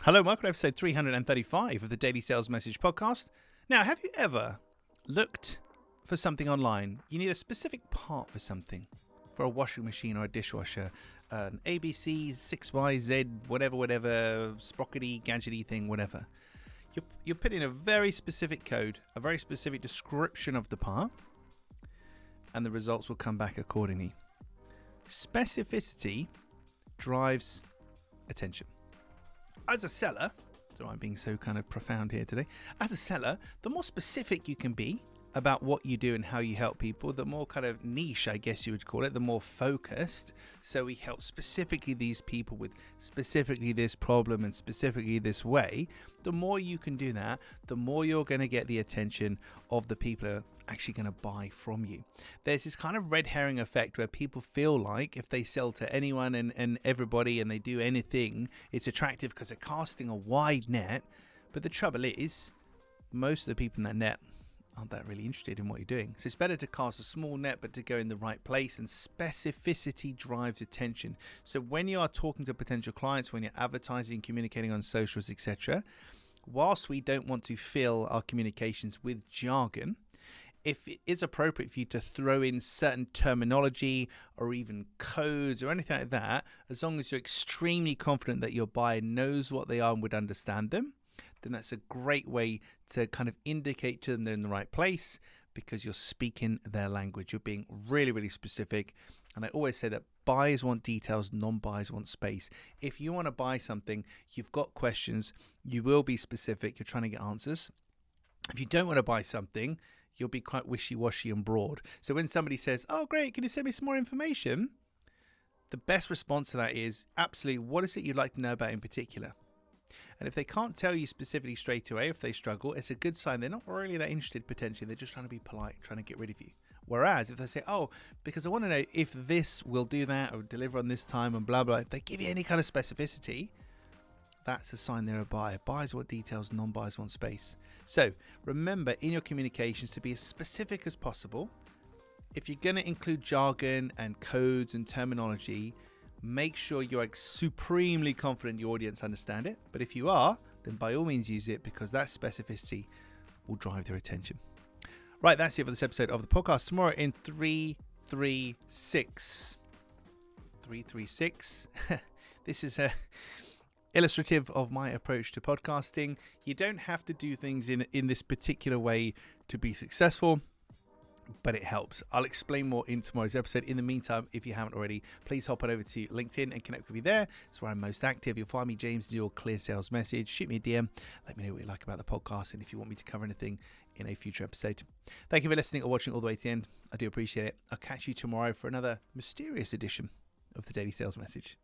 Hello, welcome to episode 335 of the Daily Sales Message podcast. Now, have you ever looked for something online? You need a specific part for something, for a washing machine or a dishwasher, an ABC, 6YZ, whatever, sprockety, gadgety thing, whatever. You put in a very specific code, a very specific description of the part, and the results will come back accordingly. Specificity drives attention. As a seller, so I'm being so kind of profound here today. As a seller, the more specific you can be about what you do and how you help people, the more kind of niche, I guess you would call it, the more focused. So we help specifically these people with specifically this problem and specifically this way. The more you can do that, the more you're going to get the attention of the people who are actually going to buy from you. There's this kind of red herring effect where people feel like if they sell to anyone and everybody and they do anything, it's attractive because they're casting a wide net. But the trouble is, most of the people in that net aren't that really interested in what you're doing. So it's better to cast a small net but to go in the right place, and specificity drives attention. So when you are talking to potential clients, when you're advertising, communicating on socials, etc., whilst we don't want to fill our communications with jargon, if it is appropriate for you to throw in certain terminology or even codes or anything like that, as long as you're extremely confident that your buyer knows what they are and would understand them, then that's a great way to kind of indicate to them they're in the right place, because you're speaking their language. You're being really, really specific. And I always say that buyers want details, non-buyers want space. If you want to buy something, you've got questions, you will be specific, you're trying to get answers. If you don't want to buy something, you'll be quite wishy-washy and broad. So when somebody says, oh, great, can you send me some more information? The best response to that is, absolutely, what is it you'd like to know about in particular? And if they can't tell you specifically straight away, if they struggle, it's a good sign they're not really that interested potentially. They're just trying to be polite, trying to get rid of you. Whereas if they say, oh, because I want to know if this will do that or deliver on this time and blah, blah, if they give you any kind of specificity, that's a sign they're a buyer. Buyers want details, non-buyers want space. So remember in your communications to be as specific as possible. If you're going to include jargon and codes and terminology, make sure you're supremely confident your audience understand it. But if you are, then by all means use it, because that specificity will drive their attention. Right, that's it for this episode of the podcast. Tomorrow in 336. 336. This is illustrative of my approach to podcasting. You don't have to do things in this particular way to be successful, but it helps. I'll explain more in tomorrow's episode. In the meantime, if you haven't already, please hop on over to LinkedIn and connect with me there. It's where I'm most active. You'll find me, James, in your Clear Sales Message. Shoot me a DM. Let me know what you like about the podcast and if you want me to cover anything in a future episode. Thank you for listening or watching all the way to the end. I do appreciate it. I'll catch you tomorrow for another mysterious edition of the Daily Sales Message.